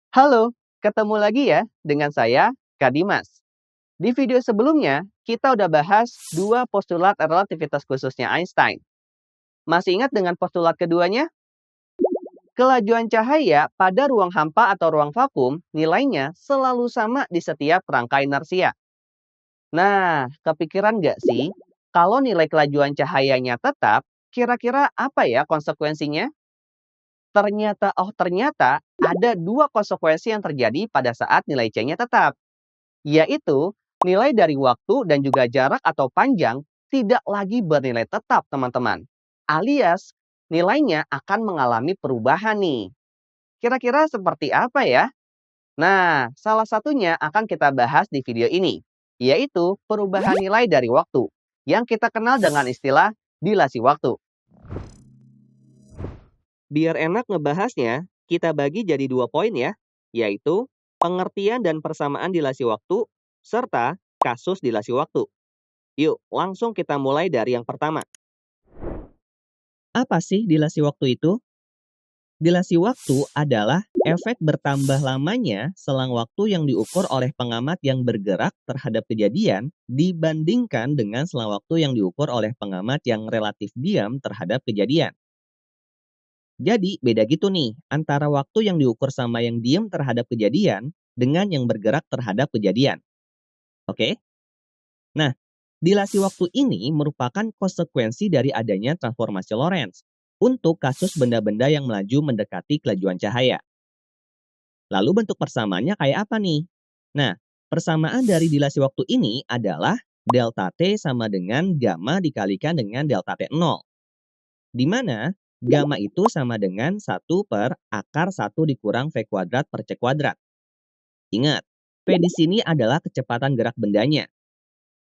Halo, ketemu lagi ya dengan saya, Kak Dimas. Di video sebelumnya, kita udah bahas dua postulat relativitas khususnya Einstein. Masih ingat dengan postulat keduanya? Kelajuan cahaya pada ruang hampa atau ruang vakum nilainya selalu sama di setiap rangka inersia. Nah, kepikiran nggak sih, kalau nilai kelajuan cahayanya tetap, kira-kira apa ya konsekuensinya? Ternyata ada dua konsekuensi yang terjadi pada saat nilai C-nya tetap. Yaitu nilai dari waktu dan juga jarak atau panjang tidak lagi bernilai tetap, teman-teman. Alias nilainya akan mengalami perubahan nih. Kira-kira seperti apa ya? Nah, salah satunya akan kita bahas di video ini, yaitu perubahan nilai dari waktu yang kita kenal dengan istilah dilasi waktu. Biar enak ngebahasnya, kita bagi jadi dua poin ya, yaitu pengertian dan persamaan dilasi waktu serta kasus dilasi waktu. Yuk, langsung kita mulai dari yang pertama. Apa sih dilasi waktu itu? Dilasi waktu adalah efek bertambah lamanya selang waktu yang diukur oleh pengamat yang bergerak terhadap kejadian dibandingkan dengan selang waktu yang diukur oleh pengamat yang relatif diam terhadap kejadian. Jadi, beda gitu nih antara waktu yang diukur sama yang diam terhadap kejadian dengan yang bergerak terhadap kejadian. Oke? Nah, dilasi waktu ini merupakan konsekuensi dari adanya transformasi Lorentz untuk kasus benda-benda yang melaju mendekati kelajuan cahaya. Lalu bentuk persamaannya kayak apa nih? Nah, persamaan dari dilasi waktu ini adalah delta T sama dengan gamma dikalikan dengan delta T0. Di mana gamma itu sama dengan 1/akar 1 dikurang V kuadrat per C kuadrat. Ingat, V di sini adalah kecepatan gerak bendanya.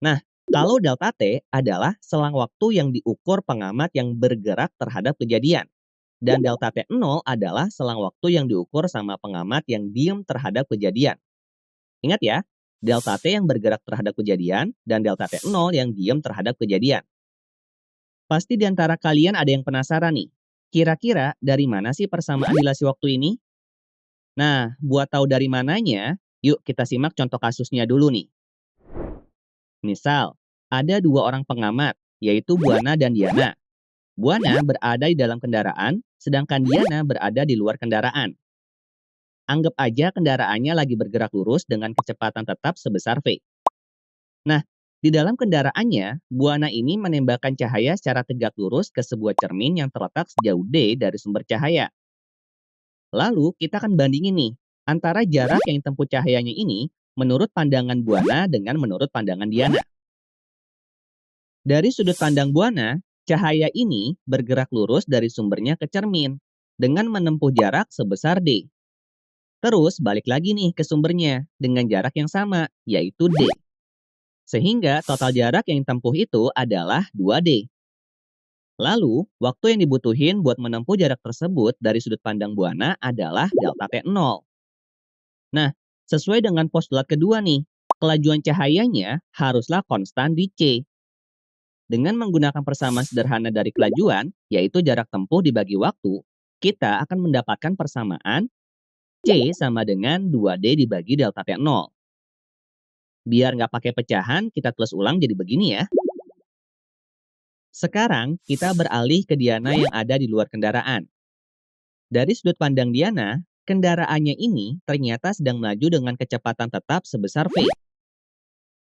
Nah, kalau delta T adalah selang waktu yang diukur pengamat yang bergerak terhadap kejadian. Dan delta T0 adalah selang waktu yang diukur sama pengamat yang diam terhadap kejadian. Ingat ya, delta T yang bergerak terhadap kejadian dan delta T0 yang diam terhadap kejadian. Pasti di antara kalian ada yang penasaran nih. Kira-kira dari mana sih persamaan dilasi waktu ini? Nah, buat tahu dari mananya, yuk kita simak contoh kasusnya dulu nih. Misal, ada dua orang pengamat, yaitu Buana dan Diana. Buana berada di dalam kendaraan, sedangkan Diana berada di luar kendaraan. Anggap aja kendaraannya lagi bergerak lurus dengan kecepatan tetap sebesar V. Nah, di dalam kendaraannya, Buana ini menembakkan cahaya secara tegak lurus ke sebuah cermin yang terletak sejauh D dari sumber cahaya. Lalu, kita akan bandingin nih, antara jarak yang ditempuh cahayanya ini menurut pandangan Buana dengan menurut pandangan Diana. Dari sudut pandang Buana, cahaya ini bergerak lurus dari sumbernya ke cermin dengan menempuh jarak sebesar D. Terus balik lagi nih ke sumbernya dengan jarak yang sama, yaitu D. Sehingga total jarak yang ditempuh itu adalah 2D. Lalu, waktu yang dibutuhin buat menempuh jarak tersebut dari sudut pandang Buana adalah delta T0. Nah, sesuai dengan postulat kedua nih, kelajuan cahayanya haruslah konstan di C. Dengan menggunakan persamaan sederhana dari kelajuan, yaitu jarak tempuh dibagi waktu, kita akan mendapatkan persamaan C sama dengan 2D dibagi delta T0. Biar nggak pakai pecahan, kita tulis ulang jadi begini ya. Sekarang, kita beralih ke Diana yang ada di luar kendaraan. Dari sudut pandang Diana, kendaraannya ini ternyata sedang melaju dengan kecepatan tetap sebesar V.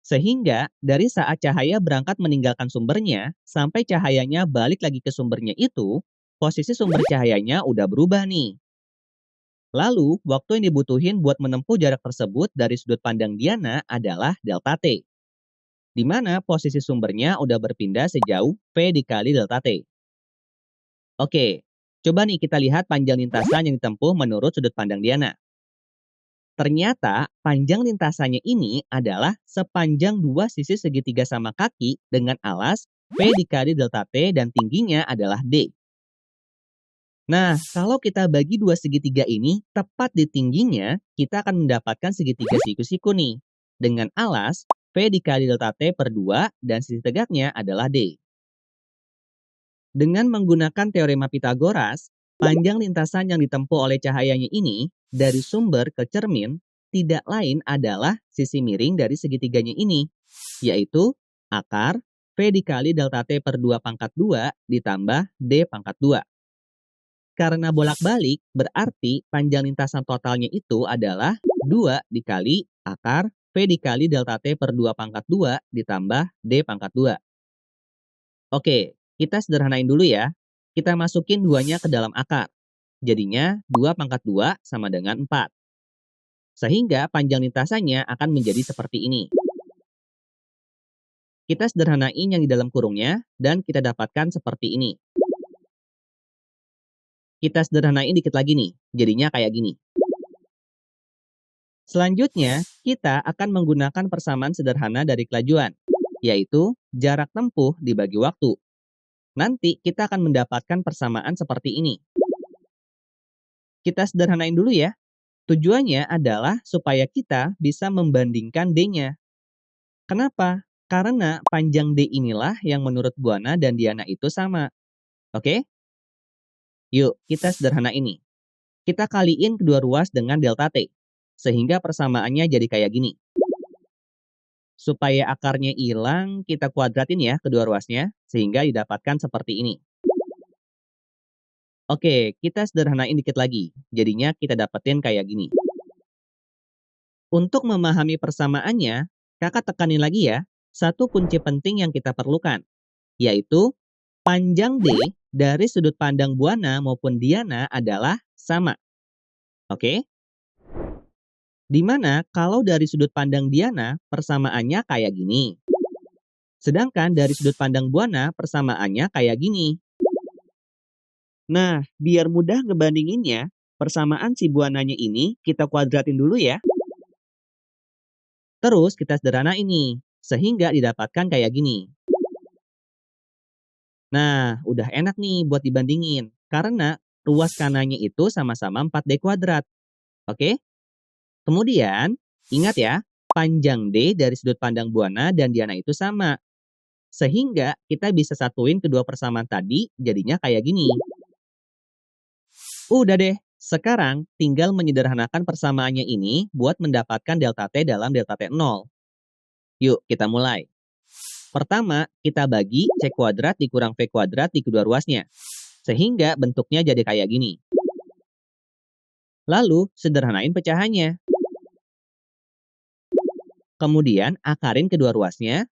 Sehingga, dari saat cahaya berangkat meninggalkan sumbernya, sampai cahayanya balik lagi ke sumbernya itu, posisi sumber cahayanya udah berubah nih. Lalu, waktu yang dibutuhin buat menempuh jarak tersebut dari sudut pandang Diana adalah delta T, di mana posisi sumbernya udah berpindah sejauh V dikali delta T. Oke, coba nih kita lihat panjang lintasan yang ditempuh menurut sudut pandang Diana. Ternyata, panjang lintasannya ini adalah sepanjang dua sisi segitiga sama kaki dengan alas V dikali delta T dan tingginya adalah D. Nah, kalau kita bagi dua segitiga ini tepat di tingginya, kita akan mendapatkan segitiga siku-siku nih. Dengan alas, V dikali delta T per 2 dan sisi tegaknya adalah D. Dengan menggunakan teorema Pythagoras, Panjang lintasan yang ditempuh oleh cahayanya ini dari sumber ke cermin tidak lain adalah sisi miring dari segitiganya ini, yaitu akar V dikali delta T per 2 pangkat 2 ditambah D pangkat 2. Karena bolak-balik, berarti panjang lintasan totalnya itu adalah 2 dikali akar V dikali delta T per 2 pangkat 2 ditambah D pangkat 2. Oke, kita sederhanain dulu ya. Kita masukin duanya ke dalam akar. Jadinya 2 pangkat 2 sama dengan 4. Sehingga panjang lintasannya akan menjadi seperti ini. Kita sederhanain yang di dalam kurungnya dan kita dapatkan seperti ini. Kita sederhanain dikit lagi nih, jadinya kayak gini. Selanjutnya, kita akan menggunakan persamaan sederhana dari kelajuan, yaitu jarak tempuh dibagi waktu. Nanti kita akan mendapatkan persamaan seperti ini. Kita sederhanain dulu ya. Tujuannya adalah supaya kita bisa membandingkan D-nya. Kenapa? Karena panjang D inilah yang menurut Buana dan Diana itu sama. Oke? Yuk, kita sederhana ini. Kita kaliin kedua ruas dengan delta T. Sehingga persamaannya jadi kayak gini. Supaya akarnya hilang, kita kuadratin ya kedua ruasnya. Sehingga didapatkan seperti ini. Oke, kita sederhanain dikit lagi. Jadinya kita dapetin kayak gini. Untuk memahami persamaannya, kakak tekanin lagi ya. Satu kunci penting yang kita perlukan, yaitu panjang D dari sudut pandang Buana maupun Diana adalah sama. Oke? Dimana kalau dari sudut pandang Diana, persamaannya kayak gini. Sedangkan dari sudut pandang Buana, persamaannya kayak gini. Nah, biar mudah ngebandinginnya, persamaan si Buananya ini kita kuadratin dulu ya. Terus kita sederhana ini, sehingga didapatkan kayak gini. Nah, udah enak nih buat dibandingin. Karena ruas kanannya itu sama-sama 4D kuadrat. Oke? Kemudian, ingat ya, panjang D dari sudut pandang Buana dan Diana itu sama. Sehingga kita bisa satuin kedua persamaan tadi jadinya kayak gini. Udah deh, sekarang tinggal menyederhanakan persamaannya ini buat mendapatkan delta T dalam delta T0. Yuk, kita mulai. Pertama, kita bagi C kuadrat dikurang V kuadrat di kedua ruasnya. Sehingga bentuknya jadi kayak gini. Lalu, sederhanain pecahannya. Kemudian, akarin kedua ruasnya.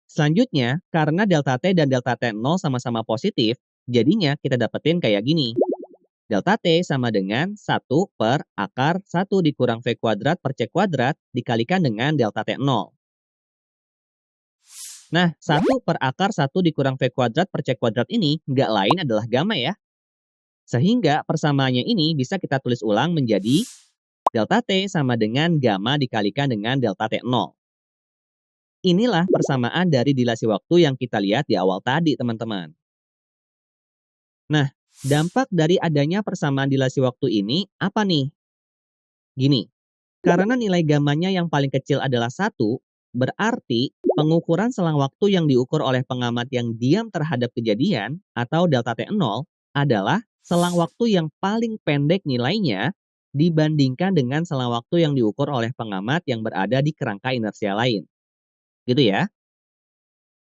Selanjutnya, karena delta T dan delta T0 sama-sama positif, jadinya kita dapetin kayak gini. Delta T sama dengan 1 per akar 1 dikurang V kuadrat per C kuadrat dikalikan dengan delta T0. Nah, 1 per akar 1 dikurang V kuadrat per C kuadrat ini nggak lain adalah gamma ya. Sehingga persamaannya ini bisa kita tulis ulang menjadi delta T sama dengan gamma dikalikan dengan delta T0. Inilah persamaan dari dilasi waktu yang kita lihat di awal tadi, teman-teman. Nah, dampak dari adanya persamaan dilasi waktu ini apa nih? Gini, karena nilai gammanya yang paling kecil adalah 1, berarti pengukuran selang waktu yang diukur oleh pengamat yang diam terhadap kejadian atau delta T0 adalah selang waktu yang paling pendek nilainya dibandingkan dengan selang waktu yang diukur oleh pengamat yang berada di kerangka inersia lain. Gitu ya.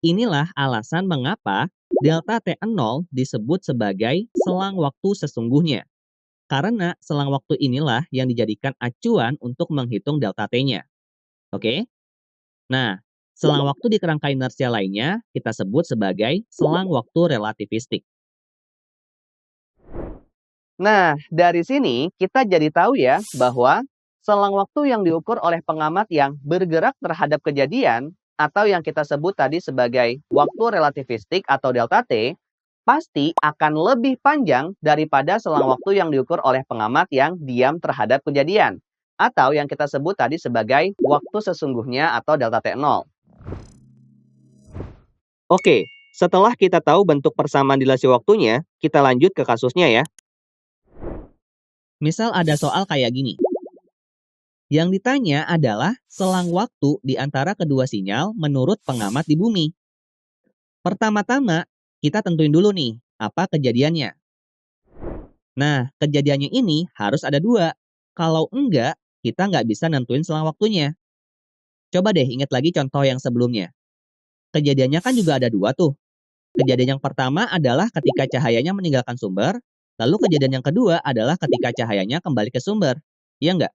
Inilah alasan mengapa delta T0 disebut sebagai selang waktu sesungguhnya. Karena selang waktu inilah yang dijadikan acuan untuk menghitung delta T-nya. Oke? Nah, selang waktu di kerangka inersia lainnya kita sebut sebagai selang waktu relativistik. Nah, dari sini kita jadi tahu ya bahwa selang waktu yang diukur oleh pengamat yang bergerak terhadap kejadian atau yang kita sebut tadi sebagai waktu relativistik atau delta T pasti akan lebih panjang daripada selang waktu yang diukur oleh pengamat yang diam terhadap kejadian atau yang kita sebut tadi sebagai waktu sesungguhnya atau delta T0. Oke, setelah kita tahu bentuk persamaan dilasi waktunya, kita lanjut ke kasusnya ya. Misal ada soal kayak gini. Yang ditanya adalah selang waktu di antara kedua sinyal menurut pengamat di bumi. Pertama-tama, kita tentuin dulu nih, apa kejadiannya. Nah, kejadiannya ini harus ada dua. Kalau enggak, kita nggak bisa nentuin selang waktunya. Coba deh ingat lagi contoh yang sebelumnya. Kejadiannya kan juga ada dua tuh. Kejadian yang pertama adalah ketika cahayanya meninggalkan sumber, lalu kejadian yang kedua adalah ketika cahayanya kembali ke sumber. Iya nggak?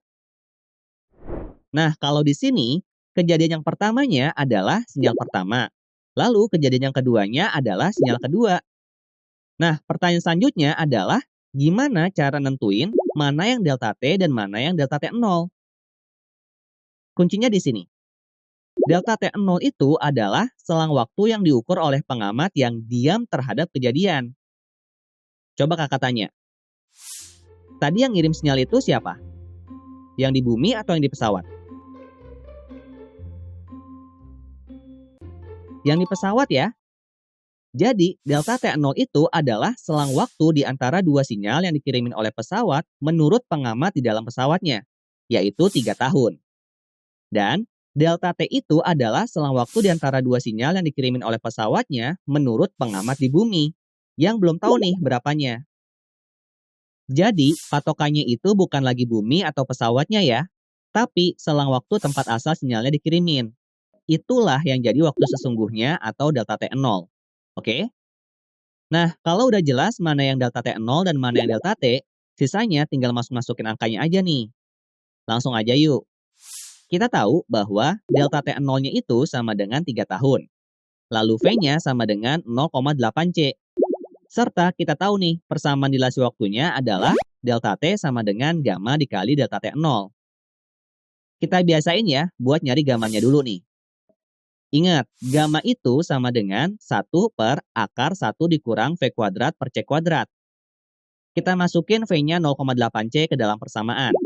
Nah, kalau di sini, kejadian yang pertamanya adalah sinyal pertama. Lalu kejadian yang keduanya adalah sinyal kedua. Nah, pertanyaan selanjutnya adalah gimana cara nentuin mana yang delta T dan mana yang delta T0? Kuncinya di sini. Delta T0 itu adalah selang waktu yang diukur oleh pengamat yang diam terhadap kejadian. Coba kakak tanya, tadi yang ngirim sinyal itu siapa? Yang di bumi atau yang di pesawat? Yang di pesawat ya. Jadi, delta T0 itu adalah selang waktu di antara dua sinyal yang dikirimin oleh pesawat menurut pengamat di dalam pesawatnya, yaitu 3 tahun. Dan, delta T itu adalah selang waktu di antara dua sinyal yang dikirimin oleh pesawatnya menurut pengamat di bumi, yang belum tahu nih berapanya. Jadi, patokannya itu bukan lagi bumi atau pesawatnya ya, tapi selang waktu tempat asal sinyalnya dikirimin. Itulah yang jadi waktu sesungguhnya atau delta T0. Oke? Nah, kalau udah jelas mana yang delta T0 dan mana yang delta T, sisanya tinggal masukin angkanya aja nih. Langsung aja yuk. Kita tahu bahwa delta T0-nya itu sama dengan 3 tahun. Lalu V-nya sama dengan 0,8 C. Serta kita tahu nih, persamaan dilasi waktunya adalah delta T sama dengan gamma dikali delta T0. Kita biasain ya buat nyari gamanya dulu nih. Ingat, gamma itu sama dengan 1/akar 1 dikurang V kuadrat per C kuadrat. Kita masukin V-nya 0,8 C ke dalam persamaan.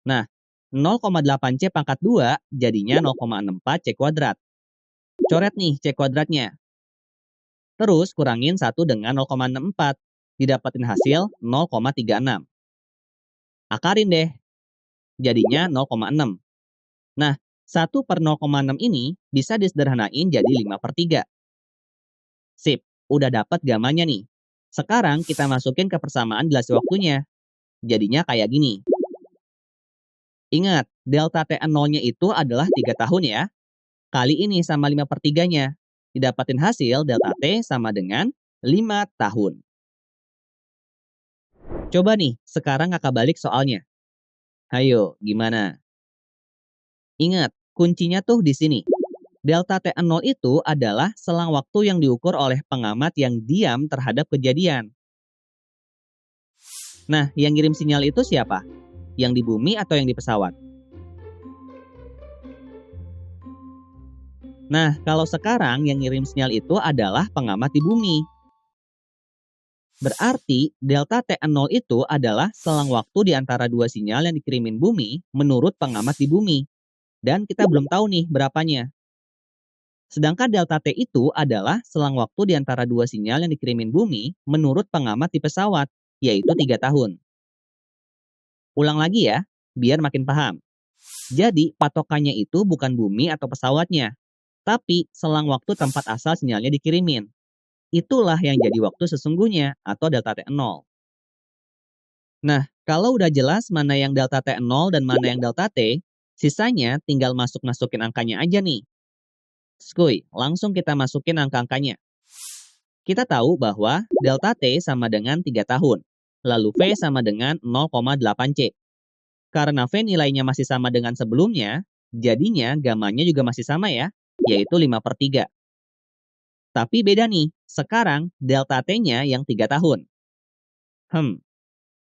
Nah, 0,8 C pangkat 2 jadinya 0,64 C kuadrat. Coret nih C kuadratnya. Terus kurangin 1 dengan 0,64. Didapatin hasil 0,36. Akarin deh. Jadinya 0,6. Nah, 1/0,6 ini bisa disederhanain jadi 5/3. Sip, udah dapat gamanya nih. Sekarang kita masukin ke persamaan dilasi waktunya. Jadinya kayak gini. Ingat, delta T0-nya itu adalah 3 tahun ya. Kali ini sama 5/3-nya. Didapatin hasil delta T sama dengan 5 tahun. Coba nih, sekarang kakak balik soalnya. Hayo, gimana? Ingat, kuncinya tuh di sini. Delta T0 itu adalah selang waktu yang diukur oleh pengamat yang diam terhadap kejadian. Nah, yang ngirim sinyal itu siapa? Yang di bumi atau yang di pesawat? Nah, kalau sekarang yang ngirim sinyal itu adalah pengamat di bumi. Berarti delta T0 itu adalah selang waktu di antara dua sinyal yang dikirimin bumi menurut pengamat di bumi. Dan kita belum tahu nih berapanya. Sedangkan delta T itu adalah selang waktu di antara dua sinyal yang dikirimin bumi menurut pengamat di pesawat, yaitu 3 tahun. Ulang lagi ya, biar makin paham. Jadi, patokannya itu bukan bumi atau pesawatnya, tapi selang waktu tempat asal sinyalnya dikirimin. Itulah yang jadi waktu sesungguhnya atau delta T0. Nah, kalau udah jelas mana yang delta T0 dan mana yang delta T, sisanya tinggal masukin angkanya aja nih. Skuy, langsung kita masukin angka-angkanya. Kita tahu bahwa delta T sama dengan 3 tahun, lalu V sama dengan 0,8 C. Karena V nilainya masih sama dengan sebelumnya, jadinya gamanya juga masih sama ya, yaitu 5/3. Tapi beda nih, sekarang delta T-nya yang 3 tahun.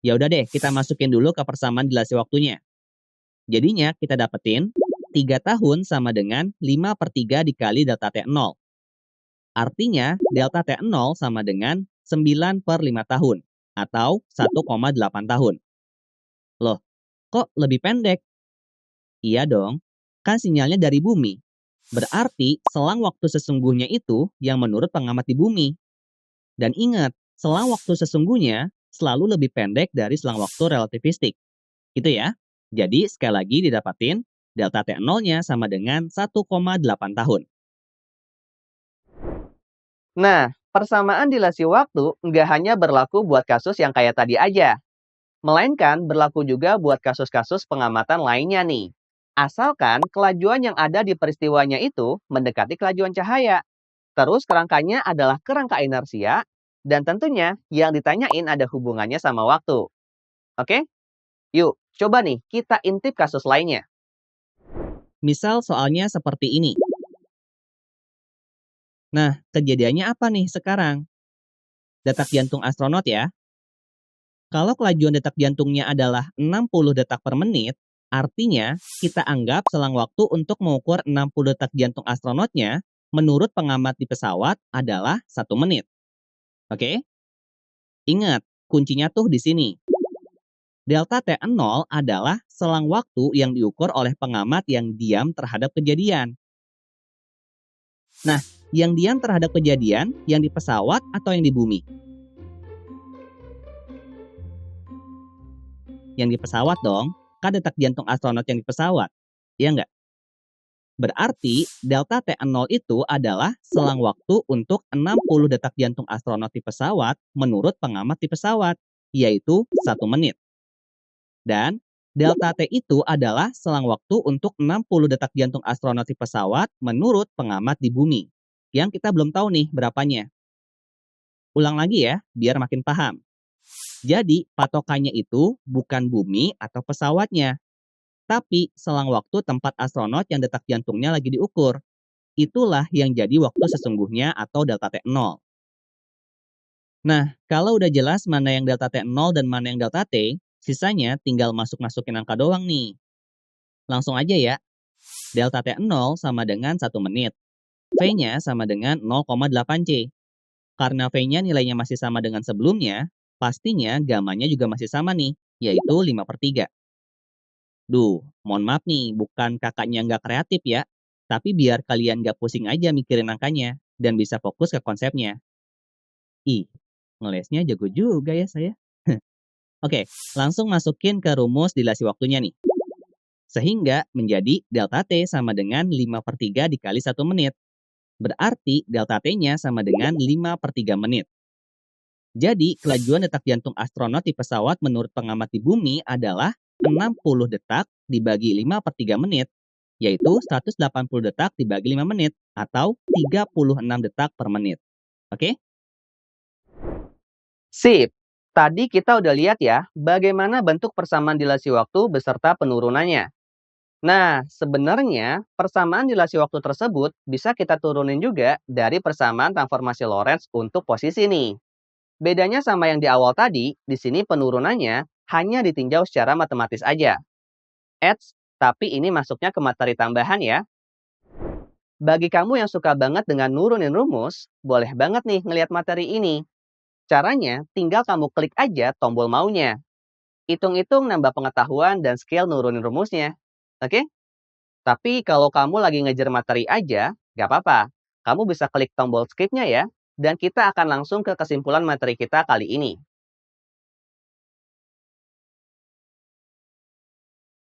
Ya udah deh, kita masukin dulu ke persamaan dilasi waktunya. Jadinya kita dapetin 3 tahun sama dengan 5/3 dikali delta T0. Artinya delta T0 sama dengan 9/5 tahun atau 1,8 tahun. Loh, kok lebih pendek? Iya dong, kan sinyalnya dari bumi. Berarti selang waktu sesungguhnya itu yang menurut pengamat di bumi. Dan ingat, selang waktu sesungguhnya selalu lebih pendek dari selang waktu relativistik. Gitu ya. Jadi sekali lagi didapatin delta T0-nya sama dengan 1,8 tahun. Nah, Persamaan dilasi waktu nggak hanya berlaku buat kasus yang kayak tadi aja, melainkan berlaku juga buat kasus-kasus pengamatan lainnya nih. Asalkan kelajuan yang ada di peristiwanya itu mendekati kelajuan cahaya. Terus kerangkanya adalah kerangka inersia, dan tentunya yang ditanyain ada hubungannya sama waktu. Oke? Yuk, coba nih kita intip kasus lainnya. Misal soalnya seperti ini. Nah, kejadiannya apa nih sekarang? Detak jantung astronot ya. Kalau kelajuan detak jantungnya adalah 60 detak per menit, artinya kita anggap selang waktu untuk mengukur 60 detak jantung astronotnya menurut pengamat di pesawat adalah 1 menit. Oke? Ingat, kuncinya tuh di sini. Delta T0 adalah selang waktu yang diukur oleh pengamat yang diam terhadap kejadian. Nah, yang diam terhadap kejadian yang di pesawat atau yang di bumi? Yang di pesawat dong, kan detak jantung astronot yang di pesawat. Iya nggak? Berarti delta T0 itu adalah selang waktu untuk 60 detak jantung astronot di pesawat menurut pengamat di pesawat, yaitu 1 menit. Dan delta T itu adalah selang waktu untuk 60 detak jantung astronot di pesawat menurut pengamat di bumi. Yang kita belum tahu nih berapanya. Ulang lagi ya, biar makin paham. Jadi, patokannya itu bukan bumi atau pesawatnya, tapi selang waktu tempat astronot yang detak jantungnya lagi diukur. Itulah yang jadi waktu sesungguhnya atau delta T0. Nah, kalau udah jelas mana yang delta T0 dan mana yang delta T, sisanya tinggal masuk-masukin angka doang nih. Langsung aja ya. Delta T0 sama dengan 1 menit. V-nya sama dengan 0,8 C. Karena V-nya nilainya masih sama dengan sebelumnya, pastinya gamanya juga masih sama nih, yaitu 5/3. Duh, mohon maaf nih, bukan kakaknya nggak kreatif ya. Tapi biar kalian nggak pusing aja mikirin angkanya, dan bisa fokus ke konsepnya. Ih, ngelesnya jago juga ya saya. Oke, langsung masukin ke rumus dilasi waktunya nih. Sehingga menjadi delta T sama dengan 5/3 dikali 1 menit. Berarti delta T-nya sama dengan 5/3 menit. Jadi, kelajuan detak jantung astronot di pesawat menurut pengamat di bumi adalah 60 detak dibagi 5/3 menit, yaitu 180 detak dibagi 5 menit, atau 36 detak per menit. Oke? Sip. Tadi kita udah lihat ya, bagaimana bentuk persamaan dilasi waktu beserta penurunannya. Nah, sebenarnya persamaan dilasi waktu tersebut bisa kita turunin juga dari persamaan transformasi Lorentz untuk posisi nih. Bedanya sama yang di awal tadi, di sini penurunannya hanya ditinjau secara matematis aja. Tapi ini masuknya ke materi tambahan ya. Bagi kamu yang suka banget dengan nurunin rumus, boleh banget nih ngelihat materi ini. Caranya, tinggal kamu klik aja tombol maunya. Hitung-hitung nambah pengetahuan dan skill nurunin rumusnya. Oke? Tapi kalau kamu lagi ngejar materi aja, gak apa-apa. Kamu bisa klik tombol skip-nya ya. Dan kita akan langsung ke kesimpulan materi kita kali ini.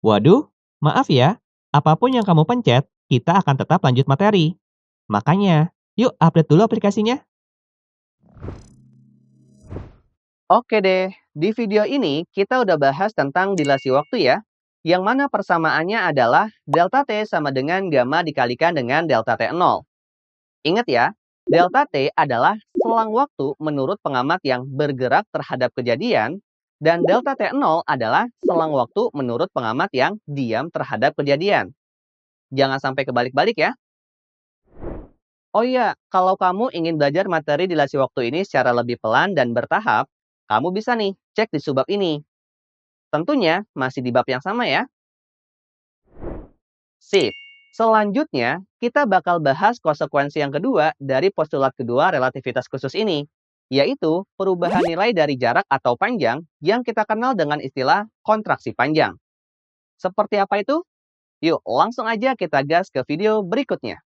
Waduh, maaf ya. Apapun yang kamu pencet, kita akan tetap lanjut materi. Makanya, yuk update dulu aplikasinya. Oke deh, di video ini kita udah bahas tentang dilasi waktu ya. Yang mana persamaannya adalah delta T sama dengan gamma dikalikan dengan delta T0. Ingat ya, delta T adalah selang waktu menurut pengamat yang bergerak terhadap kejadian, dan delta T0 adalah selang waktu menurut pengamat yang diam terhadap kejadian. Jangan sampai kebalik-balik ya. Oh iya, kalau kamu ingin belajar materi dilasi waktu ini secara lebih pelan dan bertahap, kamu bisa nih cek di subbab ini. Tentunya masih di bab yang sama ya. Sip. Selanjutnya, kita bakal bahas konsekuensi yang kedua dari postulat kedua relativitas khusus ini, yaitu perubahan nilai dari jarak atau panjang yang kita kenal dengan istilah kontraksi panjang. Seperti apa itu? Yuk, langsung aja kita gas ke video berikutnya.